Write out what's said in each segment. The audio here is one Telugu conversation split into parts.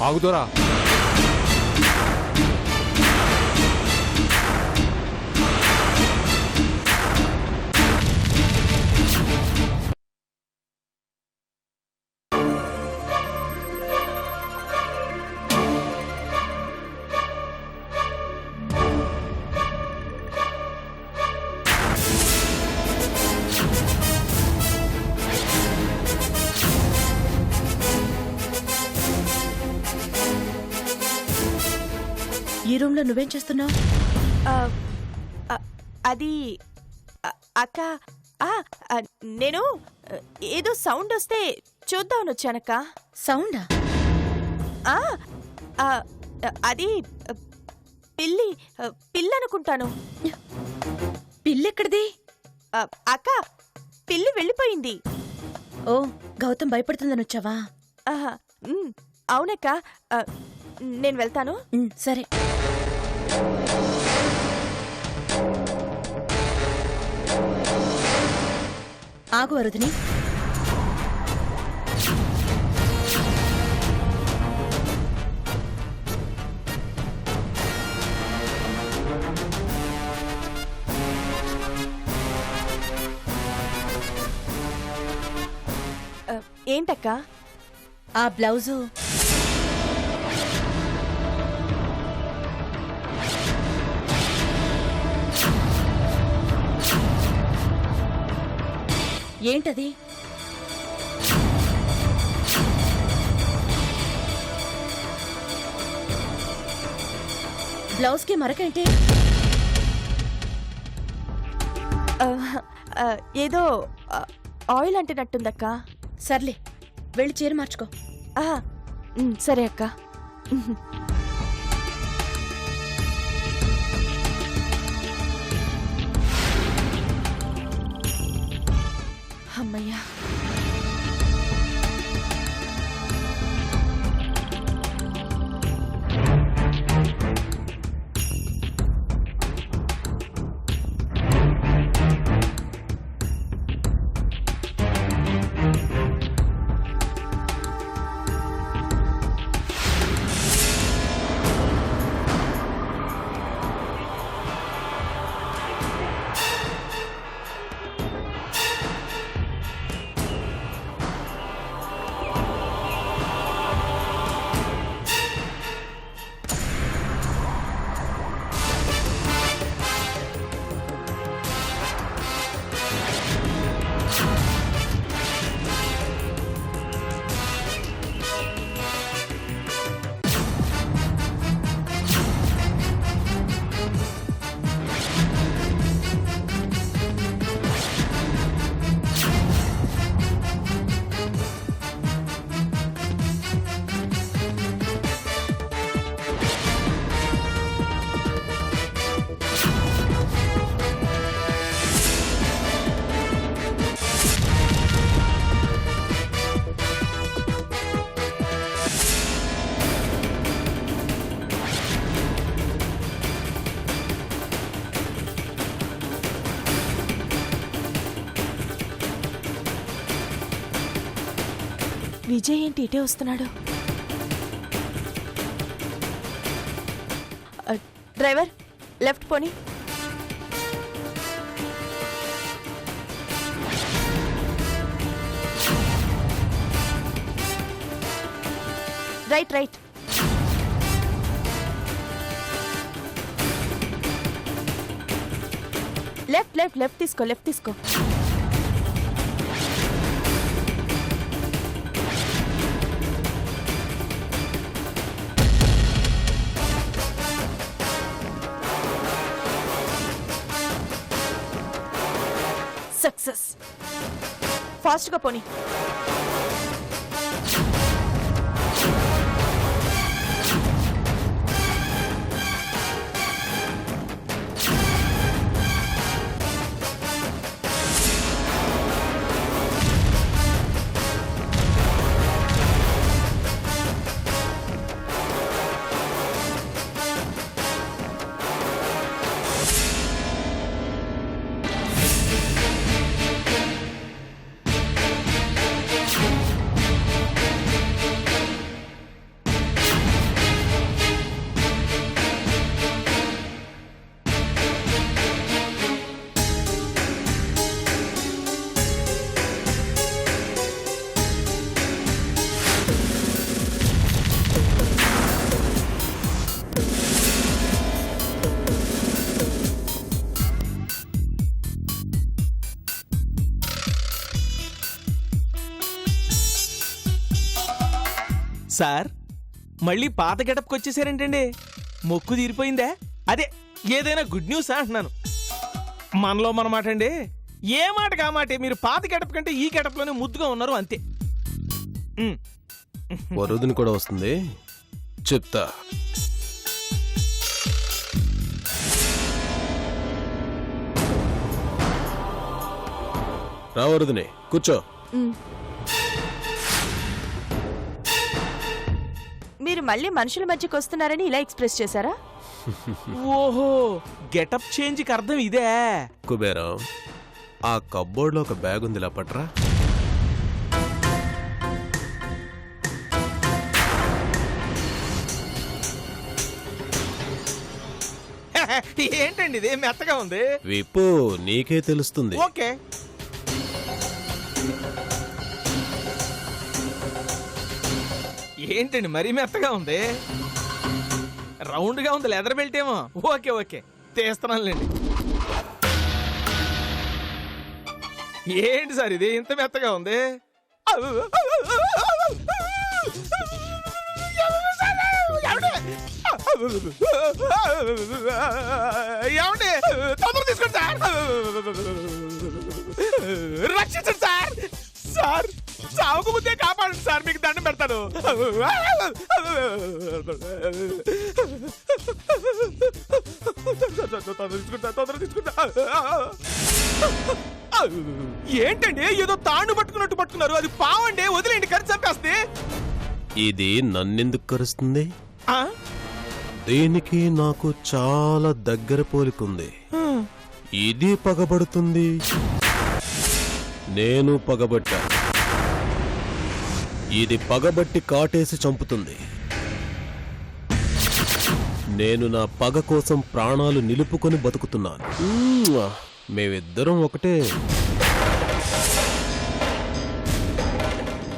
ఆగుదోరా. ఈ రూమ్ లో నువ్వేం చేస్తున్నావు? అది అక్క, నేను ఏదో సౌండ్ వస్తే చూద్దామని వచ్చానక్క. సౌండా? అది పిల్లి అనుకుంటాను. పిల్లెక్కడిది? అక్క, పిల్లి వెళ్ళిపోయింది. ఓ, గౌతమ్ భయపడుతుందని వచ్చావా? అవునక్క, నేను వెళ్తాను. సరే. ఆగు వరుదిని. ఏంటక్క? ఆ బ్లౌజు ఏంటది? బ్లౌజ్ కి మరకేంటి? ఏదో ఆయిల్ అంటినట్టుందక్క. సర్లే, వెళ్ళి చీర మార్చుకో. సరే అక్క. అమ్మయ్యా. విజయ్ ఏంటి ఇటే వస్తున్నాడు? డ్రైవర్, లెఫ్ట్ పోనీ. Right right. Left left left తీసుకో, లెఫ్ట్ తీసుకో. సక్సెస్. ఫాస్ట్గా పోనీ. సార్ మళ్ళీ పాత గెటప్కి వచ్చేసారేంటండి? మొక్కు తీరిపోయిందా? అదే ఏదైనా గుడ్ న్యూస్ అంటున్నాను. మనలో మన మాట అండి, ఏ మాట కా మాటే. మీరు పాత గెటప్ కంటే ఈ గెటప్లోనే ముద్దుగా ఉన్నారు అంతే. వరుదిని కూడా వస్తుంది, చెప్తా. రా వరుదిని, కూర్చో. మీరు మళ్ళీ మనుషుల మధ్యకి వస్తున్నారని ఇలా ఎక్స్ప్రెస్ చేశారా? ఓహో, గెటప్ చేంజ్కి అర్థం ఇదే. కుబేరం, ఆ కబ్బోర్డ్లో ఒక బ్యాగ్ ఉంది, ఇలా పట్రా. ఏంటండి ఇది మెత్తగా ఉంది? విప్పు, నీకే తెలుస్తుంది. ఓకే. ఏంటండి మరీ మెత్తగా ఉంది? రౌండ్ గా ఉంది, లెదర్ బెల్ట్ ఏమో. ఓకే ఓకే, తీస్తున్నానులేండి. ఏంటి సార్ ఇది ఇంత మెత్తగా ఉంది? ఏమండి, తొందర తీసుకోండి సార్. రక్షించండి సార్. సార్ చావుకు ముందే కాపాడండి సార్, మీకు దండం పెడతాను. తొందర తీసుకుంటా. ఏంటండి ఏదో తాండు పట్టుకున్నట్టు పట్టుకున్నారు? అది పావండి, వదిలేండి, ఖర్చు చంపేస్తే. ఇది నన్నెందుకు కరుస్తుంది? ఆ? దీనికి నాకు చాలా దగ్గర పోలికుంది. ఇది పగబడుతుంది, నేను పగబట్టా. ఇది పగబట్టి కాటేసి చంపుతుంది. నేను నా పగ కోసం ప్రాణాలు నిలుపుకొని బతుకుతున్నాను. మేమిద్దరం ఒకటే.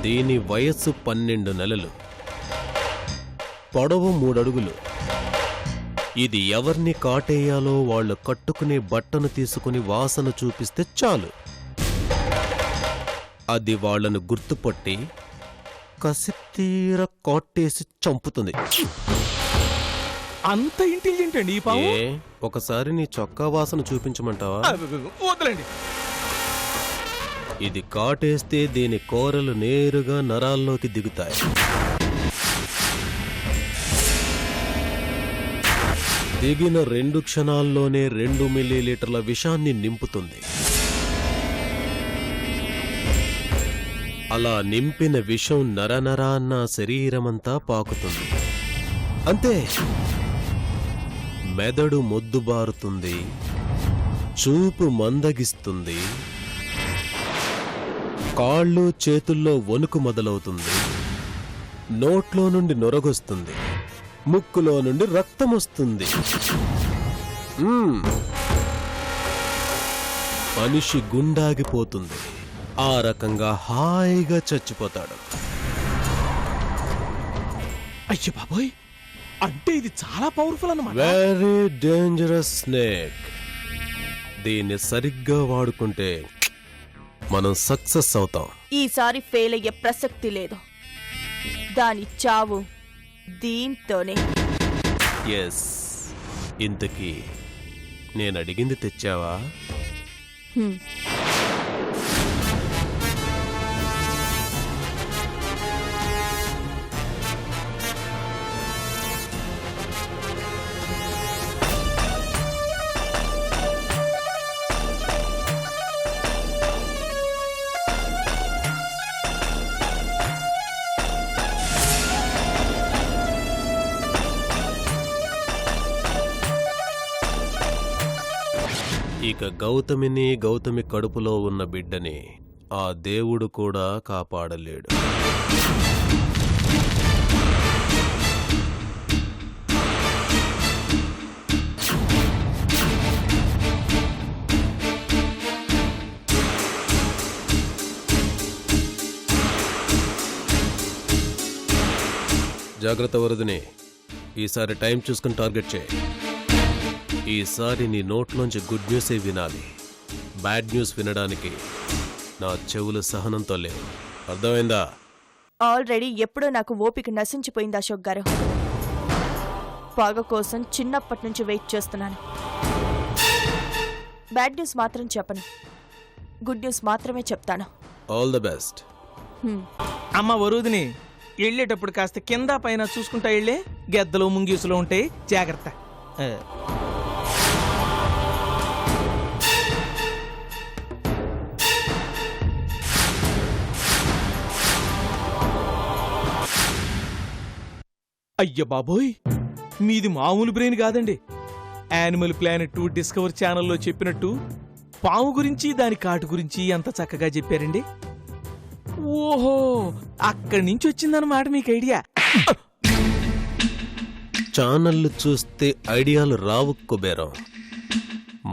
దీని వయస్సు 12 నెలలు, పొడవు 3 అడుగులు. ఇది ఎవరిని కాటేయాలో వాళ్ళు కట్టుకునే బట్టను తీసుకుని వాసన చూపిస్తే చాలు, అది వాళ్లను గుర్తుపట్టి కసితీర కాటేసి చంపుతుంది. అంత ఇంటెలిజెంట్ అండి ఈ పాము? ఒకసారి నీ చొక్కా వాసన చూపించమంటావా? వదలండి. ఇది కాటేస్తే దీని కోరలు నేరుగా నరాల్లోకి దిగుతాయి. దిగిన 2 క్షణాల్లోనే 2 మిల్లీలీటర్ల విషాన్ని నింపుతుంది. అలా నింపిన విషం నరనరాన్న శరీరమంతా పాకుతుంది. అంతే, మెదడు మొద్దుబారుతుంది, చూపు మందగిస్తుంది, కాళ్ళు చేతుల్లో వణుకు మొదలవుతుంది, నోట్లో నుండి నొరగొస్తుంది, ముక్కులో నుండి రక్తం వస్తుంది. మనిషి గుండాగిపోతుంది. ఆ రకంగా హాయిగా చచ్చిపోతాడు. అయ్య బాబోయ్, అంటే ఇది చాలా పవర్ఫుల్ అన్నమాట. Very dangerous snake. దీన్ని సరిగ్గా వాడుకుంటే మనం సక్సెస్ అవుతాం. ఈసారి ఫెయిల్ అయ్యే ప్రసక్తి లేదు. దాని చావు దీంతోనే. ఎస్. ఇంతకీ నేను అడిగింది తెచ్చావా? ఇక గౌతమిని, గౌతమి కడుపులో ఉన్న బిడ్డని ఆ దేవుడు కూడా కాపాడలేడు. జాగ్రత్త వరదని, ఈసారి టైం చూసుకుని టార్గెట్ చేయి. ఈసారి నీ నోట్లోంచి గుడ్ న్యూసే వినాలి. బ్యాడ్ న్యూస్ వినడానికి నా చెవులు సహనంతో లేవు. అర్థమైందా? ఆల్రెడీ ఎప్పుడో నాకు ఓపిక నశించిపోయింది అశోక్ గారు. పగ కోసం చిన్నప్పటి నుంచి వెయిట్ చేస్తున్నాను. బ్యాడ్ న్యూస్ మాత్రం చెప్పను, గుడ్ న్యూస్ మాత్రమే చెప్తాను. All the best. అమ్మ వరుదిని వెళ్ళేటప్పుడు కాస్త కింద పైన చూసుకుంటా వెళ్ళే, గెద్దలు ముంగీసులు ఉంటాయి, జాగ్రత్త. అయ్య బాబోయ్, మీది మామూలు బ్రెయిన్ కాదండి. యానిమల్ ప్లానెట్ డిస్కవర్ ఛానల్లో చెప్పినట్టు పాము గురించి దాని కాటు గురించి ఎంత చక్కగా చెప్పారండి. ఓహో, అక్కడి నుంచి వచ్చిందన్నమాట మీకు ఐడియా. ఛానళ్లు చూస్తే ఐడియాలు రావు కుబేరం.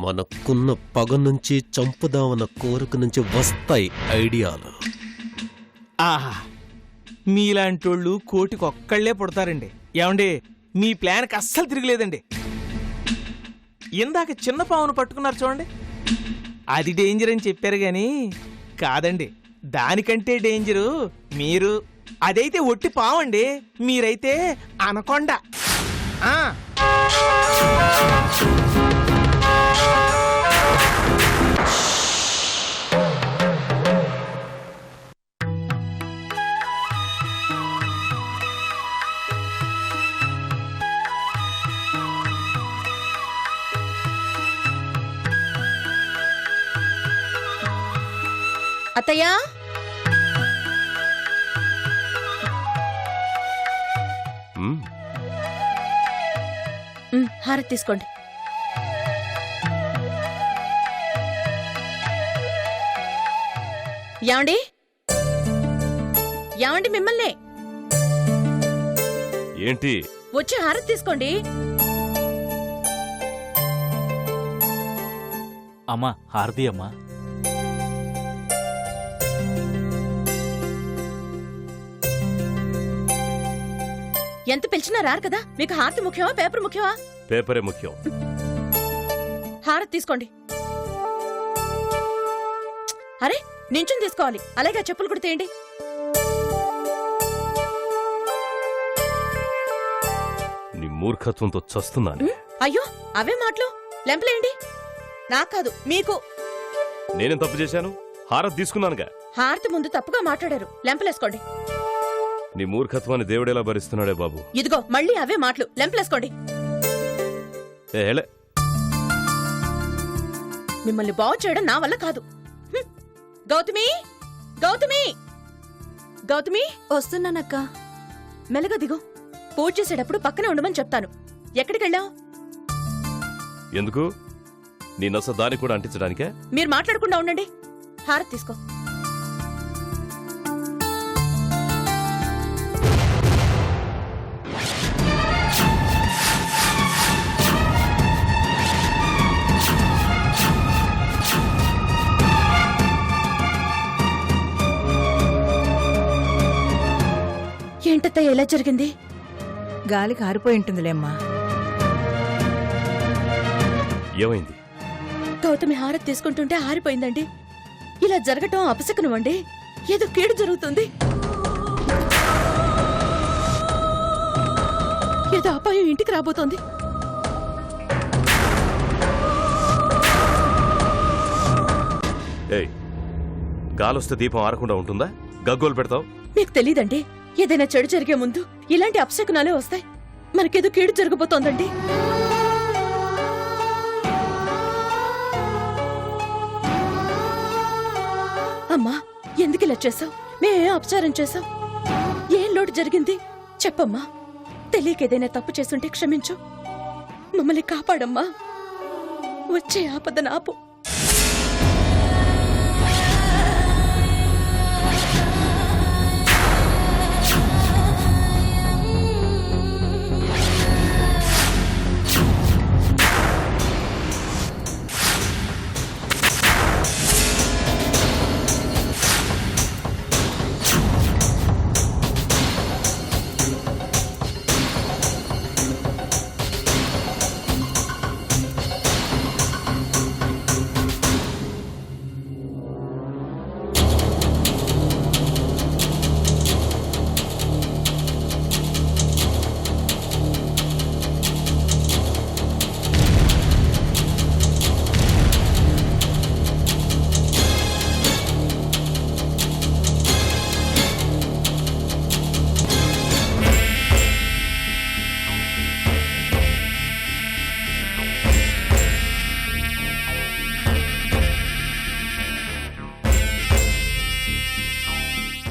మనకున్న పగ నుంచి చంపుదామన్న కోరిక నుంచి వస్తాయి ఐడియాలు. ఆహా, మీలాంటోళ్ళు కోటికి ఒక్కళ్లే పుడతారండి. ఏమండి, మీ ప్లాన్కి అస్సలు తిరగలేదండి. ఇందాక చిన్న పావును పట్టుకున్నారు చూడండి, అది డేంజర్ అని చెప్పారు గాని కాదండి, దానికంటే డేంజరు మీరు. అదైతే ఒట్టి పావండి, మీరైతే అనకొండ. ఆ అత్తయ్యా, హారతి తీసుకోండి. యాండి యాండి మిమ్మల్ని ఏంటి? వచ్చి హారతి తీసుకోండి. అమ్మా హారతి అమ్మా. ఎంత పిలిచినా రారు కదా. మీకు హారతి ముఖ్యమా పేపర్ ముఖ్యమా? పేపరే ముఖ్యం. హారతి తీసుకోండి. అరే, నించుని తీసుకోవాలి. అలాగే చెప్పులు కూడా తీయండి. నీ మూర్ఖత్వంతో చస్తున్నాను. అయ్యో, అవే మాటలు. లెంపలేయండి. నాకు కాదు, మీకు. నేనేం తప్పు చేశాను? హారతి తీసుకున్నానుగా. హారతి ముందు తప్పుగా మాట్లాడారు. లెంపలేసుకోండి. నీ మూర్ఖత్వాన్ని దేవుడేలా భరిస్తున్నాడే బాబు. ఇదిగో మళ్ళీ అవే మాటలు. లెంపలేసుకోండి. ఏలే, మిమ్మల్ని బాగు చేయడం నా వల్ల కాదు. హ్మ్. గౌతమి, గౌతమి, గౌతమి, వస్తున్నానక్క. మెల్లగా దిగు. పూజ చేసేటప్పుడు పక్కనే ఉండమని చెప్తాను. ఎక్కడికెళ్ళావు? ఎందుకు? నీ నస దాన్ని కూడా అంటించడానికే? మీరు మాట్లాడకుండా ఉండండి. హారతి తీసుకో. ఏంటత్తయ్య ఎలా జరిగింది? గాలికి ఆరిపోయి ఉంటుందిలేమ్మా. ఏమైంది? గౌతమి హారతి తీసుకుంటుంటే ఆరిపోయిందండి. ఇలా జరగటం అపశకునం అండి. ఏదో కీడు జరుగుతుంది. ఏదో అపాయం ఇంటికి రాబోతోంది. ఏయ్, గాలొస్తే దీపం ఆరకుండా ఉంటుందా? గగ్గోలు పెడతావు? మీకు తెలీదండి, ఏదైనా చెడు జరిగే ముందు ఇలాంటి అపశకునాలే వస్తాయి. మనకేదో కీడు జరగబోతోందండి. అమ్మా, ఎందుకు ఇలా చేసావు? మేమేం అపచారం చేసాం? ఏం లోటు జరిగింది చెప్పమ్మా. తెలియక ఏదైనా తప్పు చేసుంటే క్షమించు. మమ్మల్ని కాపాడమ్మా. వచ్చే ఆపదను ఆపు.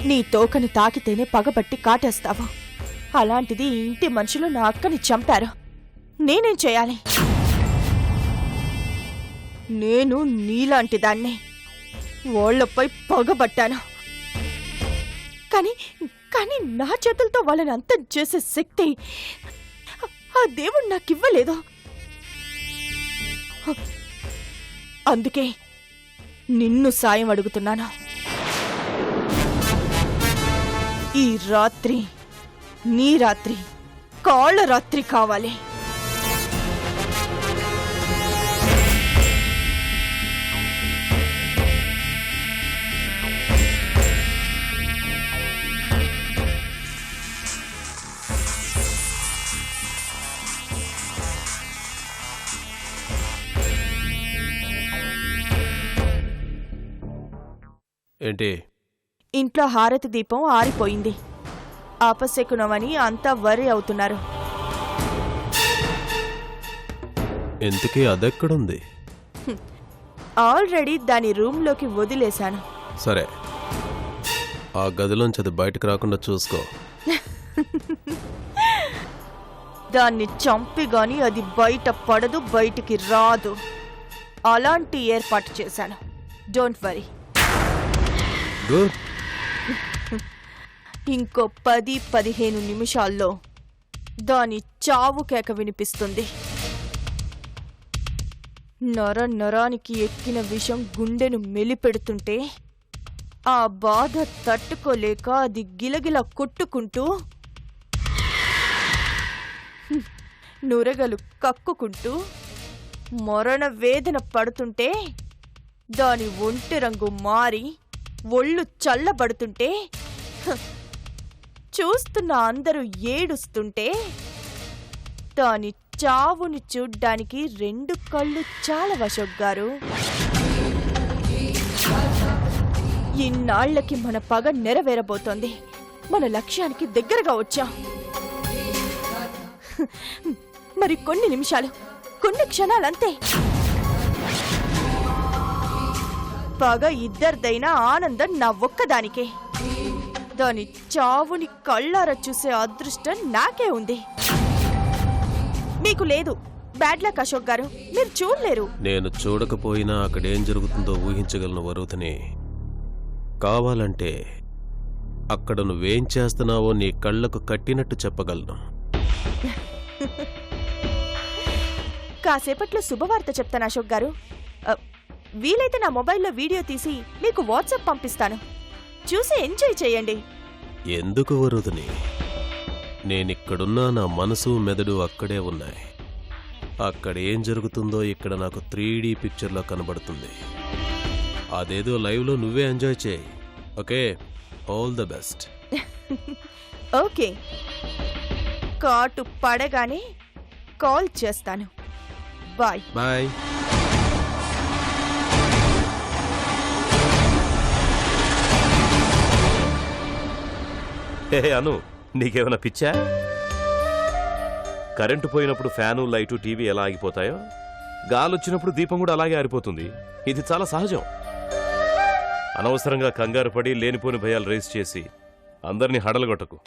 నీ తోకను తాకితేనే పగబట్టి కాటేస్తావు. అలాంటిది ఈ ఇంటి మనుషులు నా అక్కని చంపారు. నేనేం చేయాలి? నేను నీలాంటి దాన్ని వాళ్ళపై పగబట్టాను. కానీ కానీ నా చేతులతో వాళ్ళని అంతం చేసే శక్తి ఆ దేవుడు నాకివ్వలేదు. అందుకే నిన్ను సాయం అడుగుతున్నాను. ఈ రాత్రి నీ రాత్రి, కాళ్ళ రాత్రి కావాలి. ఏంటి? ఇంట్లో హారతి దీపం ఆరిపోయింది. అపశకునమని అంతా వర్రీ అవుతున్నారు. ఇంతకీ అదెక్కడుంది? ఆల్రెడీ దాని రూమ్లోకి వదిలేశాను. సరే, ఆ గదిలోంచి అది బయటకు రాకుండా చూసుకో. దాన్ని చంపిగాని అది బయట పడదు, బయటికి రాదు. అలాంటి ఏర్పాటు చేశాను. Don't worry. గుడ్. ఇంకో 10-15 నిమిషాల్లో దాని చావు కేక వినిపిస్తుంది. నరానికి ఎక్కిన విషం గుండెను మెలిపెడుతుంటే ఆ బాధ తట్టుకోలేక అది గిలగిలా కొట్టుకుంటూ నురగలు కక్కుకుంటూ మరణ వేదన పడుతుంటే, దాని ఒంటి రంగు మారి ఒళ్ళు చల్లబడుతుంటే, చూస్తున్న అందరూ ఏడుస్తుంటే, దాని చావుని చూడ్డానికి 2 కళ్ళు చాలవు అశోక్ గారు. ఇన్నాళ్లకి మన పగ నెరవేరబోతోంది. మన లక్ష్యానికి దగ్గరగా వచ్చాం. మరి కొన్ని నిమిషాలు, కొన్ని క్షణాలంతే. పగ ఇద్దరిదైనా ఆనందం నా ఒక్కదానికే. దాని చావుని కళ్ళారా చూసే అదృష్టం నాకే ఉంది. మీకు లేదు. బ్యాడ్ లక్ అశోక్ గారు, మీరు చూడలేరు. నేను చూడకపోయినా అక్కడేం జరుగుతుందో ఊహించగలను వరుధిని. కావాలంటే అక్కడ నువ్వేం చేస్తున్నావో నీ కళ్ళకు కట్టినట్టు చెప్పగలను. కాసేపట్లో శుభవార్త చెప్తాను అశోక్ గారు. వీలైతే నా మొబైల్లో వీడియో తీసి మీకు వాట్సాప్ పంపిస్తాను. చూసి ఎంజాయ్ చేయండి. ఎందుకు వరుధిని? నేనిక్కడున్నా, నా మనసు మెదడు అక్కడే ఉన్నాయి. అక్కడేం జరుగుతుందో ఇక్కడ నాకు 3D పిక్చర్లో కనబడుతుంది. అదేదో లైవ్లో నువ్వే ఎంజాయ్ చేయి. Okay, all the best. Okay, కాటు పడగానే కాల్ చేస్తాను. Bye bye. హే అను, నీకేమైనా పిచ్చా? కరెంటు పోయినప్పుడు ఫ్యాను, లైటు, టీవీ ఎలా ఆగిపోతాయో, గాలొచ్చినప్పుడు దీపం కూడా అలాగే ఆరిపోతుంది. ఇది చాలా సహజం. అనవసరంగా కంగారు పడి లేనిపోని భయాలు రేస్ చేసి అందరినీ హడలగొట్టకు.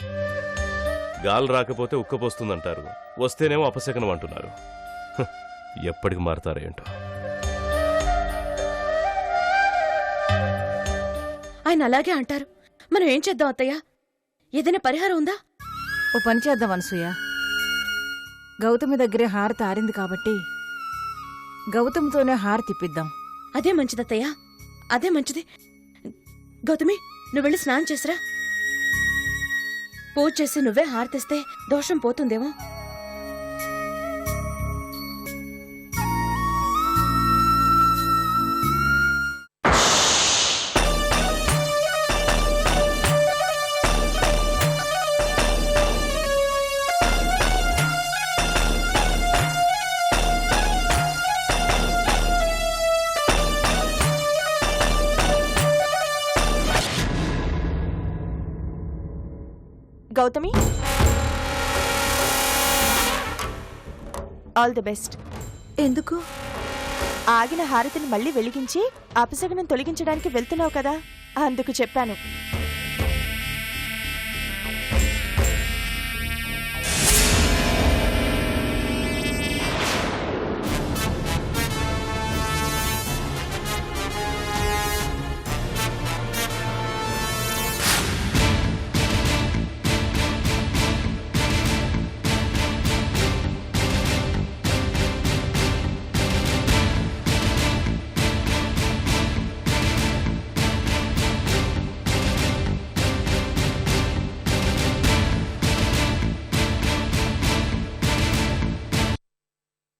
గాలి రాకపోతే ఉక్కపోస్తుందంటారు, వస్తేనేమో అపశకనం అంటున్నారు. ఎప్పటికి మారతారో ఏంటో. ఆయన అలాగే అంటారు. మనం ఏం చేద్దాం అత్తయ్య? ఏదైనా పరిహారం ఉందా? ఓ పని చేద్దాం అనసూయ. గౌతమి దగ్గరే హారతి ఆరింది కాబట్టి గౌతమితోనే హారతి ఇప్పిద్దాం. అదే మంచిది అత్తయ్య, అదే మంచిది. గౌతమి, నువ్వు వెళ్ళి స్నానం చేసిరా. పూజ చేసి నువ్వే హారతిస్తే దోషం పోతుందేమో. Gautami, all the best. ఎందుకు? ఆగిన హారతిని మళ్ళీ వెలిగించి అపశకునం తొలగించడానికి వెళ్తున్నావు కదా, అందుకు చెప్పాను.